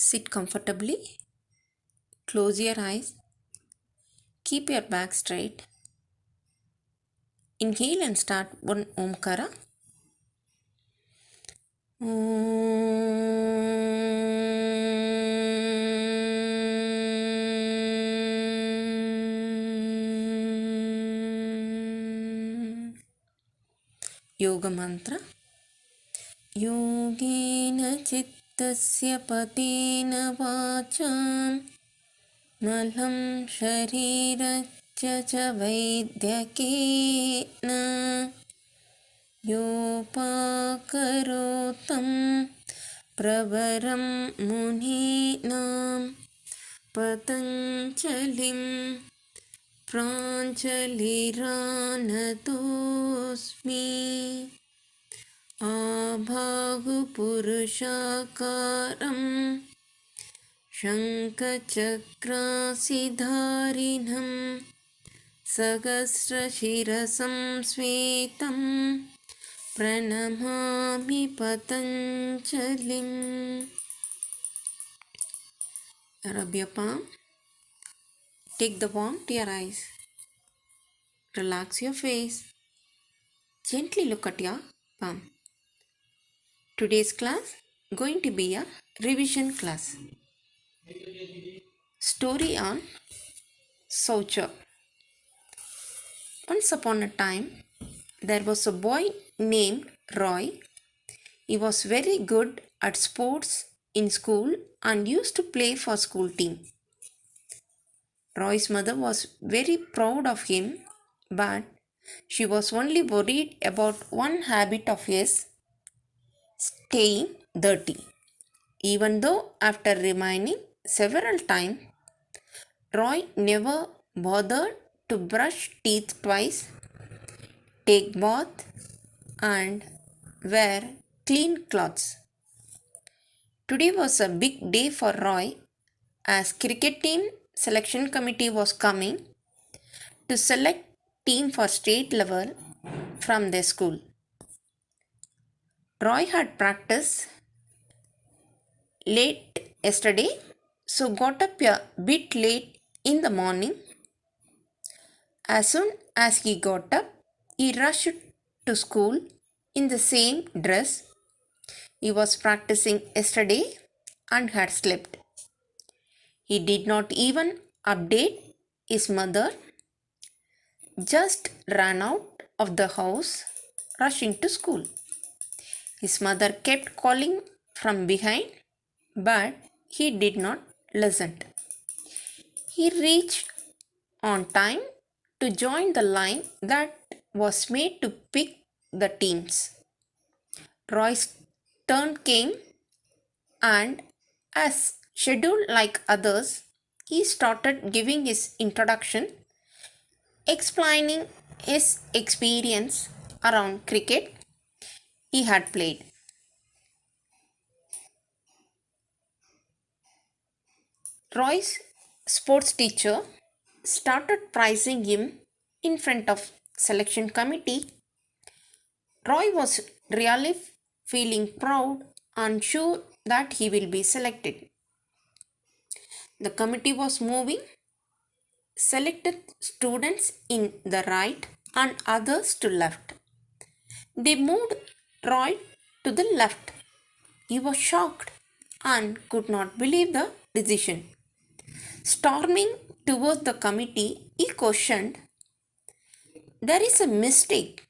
Sit comfortably, close your eyes, keep your back straight. Inhale and start one Omkara. Yoga mantra. योगेन चित्तस्य पतेन वाचां नलं शरीरस्य च वैद्यकेन योपाकरोतं प्रवरं मुनीनां पतञ्जलिं प्राञ्जलिरानतोऽस्मि आभागुपुरुषाकारं शङ्खचक्रासिधारिणं सहस्रशिरसं श्वेतं प्रणमामि पतञ्जलिम्. Rub your palm. Take the palm to your eyes. Relax your face. Gently look at your palm. Today's class going to be a revision class. Story on Soucher. Once upon a time, there was a boy named Roy. He was very good at sports in school and used to play for school team. Roy's mother was very proud of him, but she was only worried about one habit of his, staying dirty. Even though after reminding several times, Roy never bothered to brush teeth twice, take bath, and wear clean clothes. Today was a big day for Roy as cricket team selection committee was coming to select team for state level from their school. Roy had practice late yesterday, so got up a bit late in the morning. As soon as he got up, he rushed to school in the same dress he was practicing yesterday and had slept. He did not even update his mother, just ran out of the house, rushing to school. His mother kept calling from behind, but he did not listen. He reached on time to join the line that was made to pick the teams. Roy's turn came, and as scheduled like others, he started giving his introduction, explaining his experience around cricket he had played. Roy's sports teacher started praising him in front of selection committee. Roy was really feeling proud and sure that he will be selected. The committee was moving, selected students in the right and others to left. They moved Roy to the left. He was shocked and could not believe the decision. Storming towards the committee, he questioned, "There is a mistake.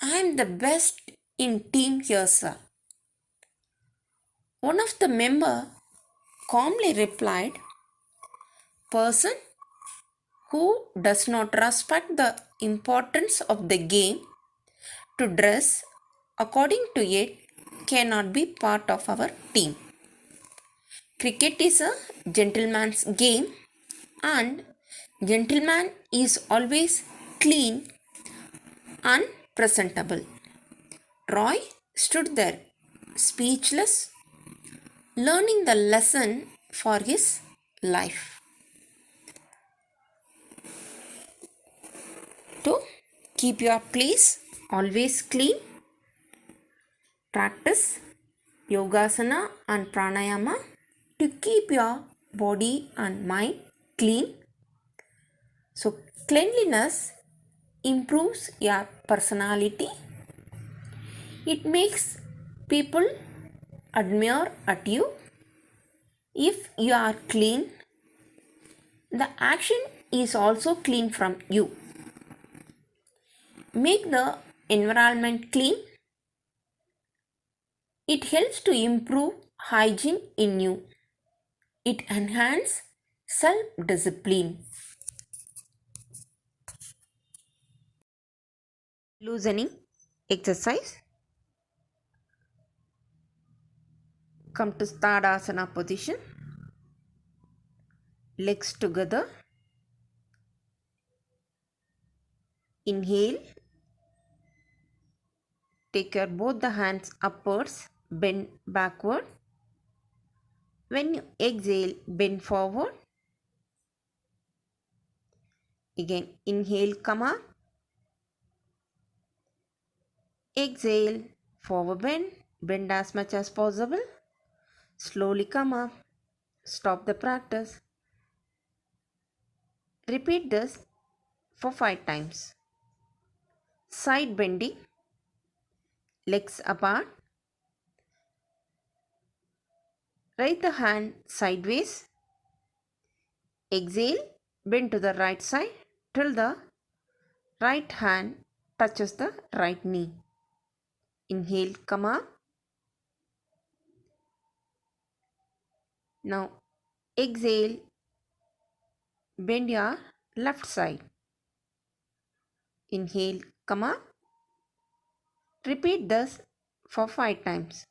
I am the best in team here, sir." One of the members calmly replied, "Person who does not respect the importance of the game to dress according to it cannot be part of our team. Cricket is a gentleman's game and gentleman is always clean and presentable." Roy stood there speechless, learning the lesson for his life. To keep your place always clean, practice yogasana and pranayama to keep your body and mind clean. So, cleanliness improves your personality. It makes people admire at you. If you are clean, the action is also clean from you. Make the environment clean. It helps to improve hygiene in you. It enhances self discipline. Loosening exercise. Come to Tadasana position. Legs together. Inhale. Take your both the hands upwards. Bend backward. When you exhale, bend forward. Again, inhale, come up. Exhale, forward bend. Bend as much as possible. Slowly come up. Stop the practice. Repeat this for 5 times. Side bending. Legs apart. Right the hand sideways. Exhale, bend to the right side till the right hand touches the right knee. Inhale, come up. Now exhale, bend your left side. Inhale, come up. Repeat this for 5 times.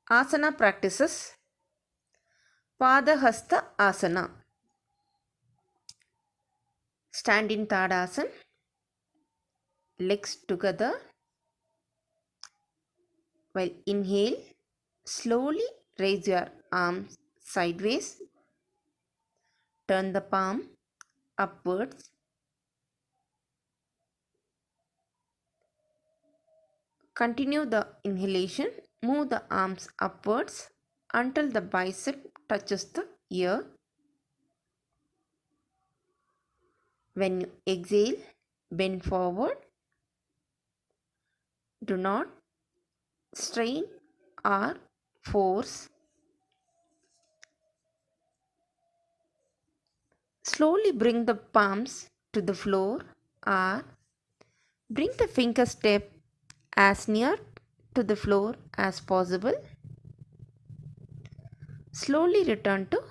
Asana practices. Padahasta Asana. Stand in Tadasana. Legs together. While inhale, slowly raise your arms sideways. Turn the palm upwards. Continue the inhalation. Move the arms upwards until the bicep touches the ear. When you exhale, bend forward. Do not strain or force. Slowly bring the palms to the floor or bring the fingertip as near to the floor as possible. Slowly return to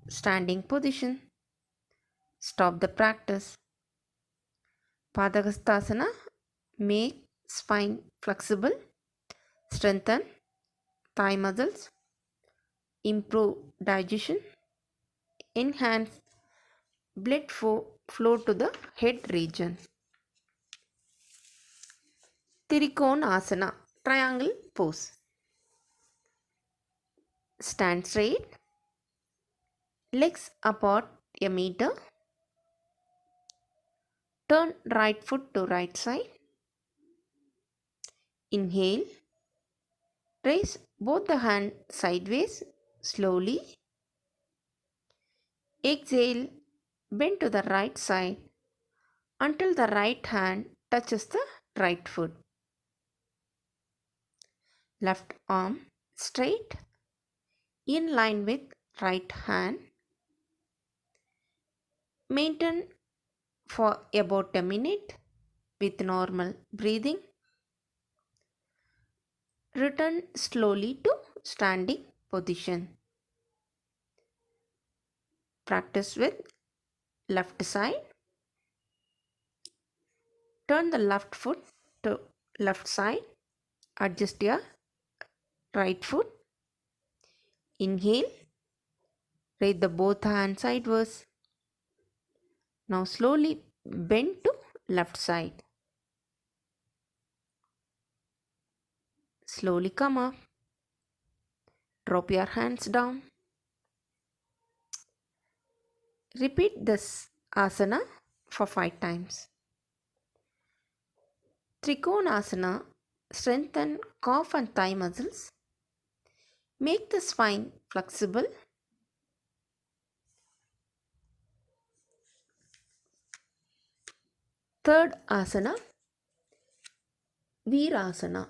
standing position. Stop the practice. Padahastasana make spine flexible, strengthen thigh muscles, improve digestion, enhance blood flow to the head region. Trikonasana, triangle pose. Stand straight, legs apart a meter. Turn right foot to right side. Inhale. Raise both the hands sideways slowly. Exhale. Bend to the right side until the right hand touches the right foot. Left arm straight in line with right hand. Maintain for about a minute with normal breathing. Return slowly to standing position. Practice with left side. Turn the left foot to left side. Adjust your right foot. Inhale. Raise the both hands sideways. Now slowly bend to left side. Slowly come up. Drop your hands down. Repeat this asana for 5 times. Trikonasana strengthen calf and thigh muscles, Make the spine flexible. Third asana, Virasana.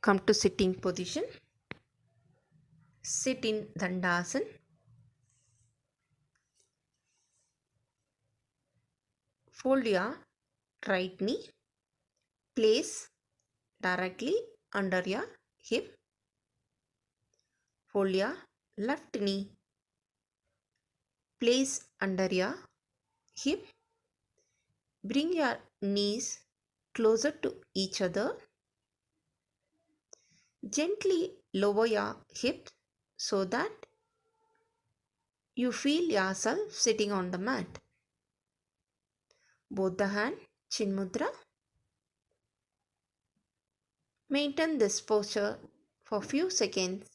Come to sitting position. Sit in Dandasana. Fold your right knee. Place directly under your hip. Fold your left knee. Place under your hip. Bring your knees closer to each other. Gently lower your hips so that you feel yourself sitting on the mat. Both the hand, Chin Mudra. Maintain this posture for few seconds.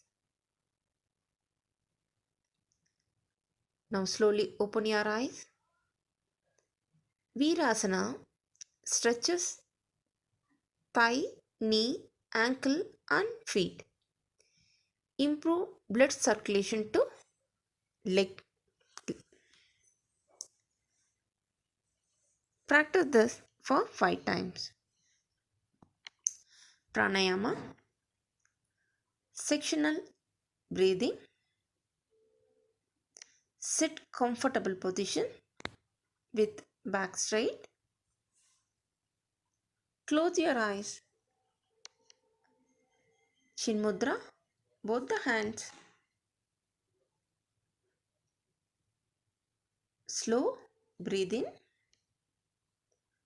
Now slowly open your eyes. Virasana stretches thigh, knee, ankle and feet. Improve blood circulation to leg. Practice this for 5 times. Pranayama, sectional breathing. Sit comfortable position with back straight. Close your eyes. Chin Mudra, both the hands. Slow breathe in.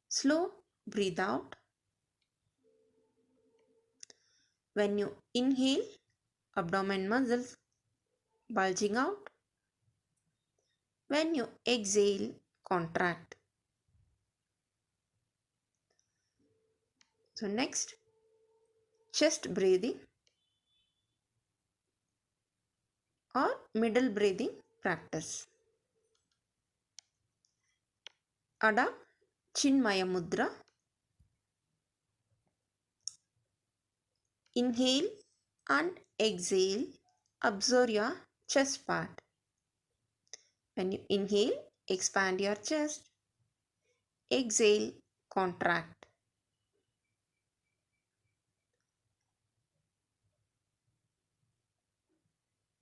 Slow breathe out. When you inhale, abdomen muscles bulging out. When you exhale, contract. So next, chest breathing or middle breathing practice. Ada Chinmaya Mudra. Inhale and exhale. Observe your chest part. When you inhale, expand your chest. Exhale, contract.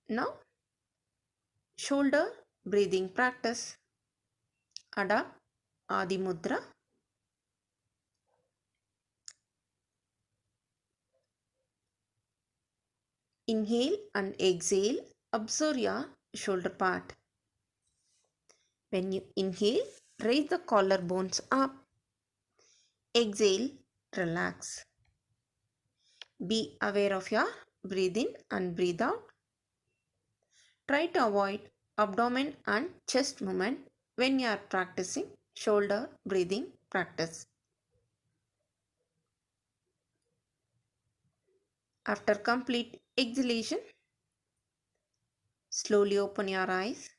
Now, shoulder breathing practice. Ada Adi Mudra. Inhale and exhale. Observe your shoulder part. When you inhale, raise the collarbones up. Exhale, relax. Be aware of your breathe in and breathe out. Try to avoid abdomen and chest movement when you are practicing shoulder breathing practice. After complete exhalation, slowly open your eyes.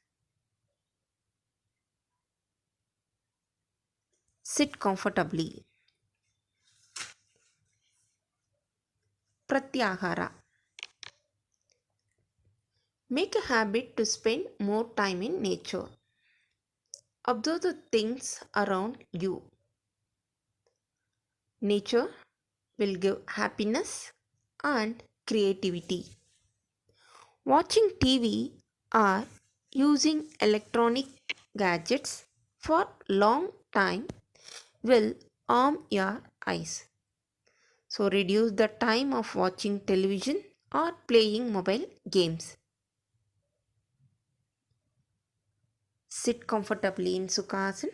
Sit comfortably. Pratyahara. Make a habit to spend more time in nature. Observe the things around you. Nature will give happiness and creativity. Watching TV or using electronic gadgets for long time will harm your eyes. So reduce the time of watching television or playing mobile games. Sit comfortably in Sukhasana.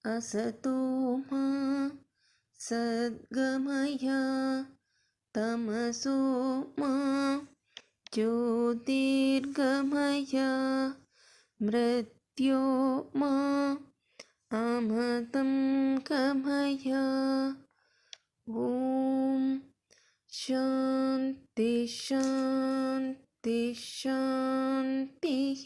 Asato ma sadgamaya tamaso ma ज्योतिर्गमय मृत्यो मा अमृतं गमय ॐ शान्ति शान्ति शान्तिः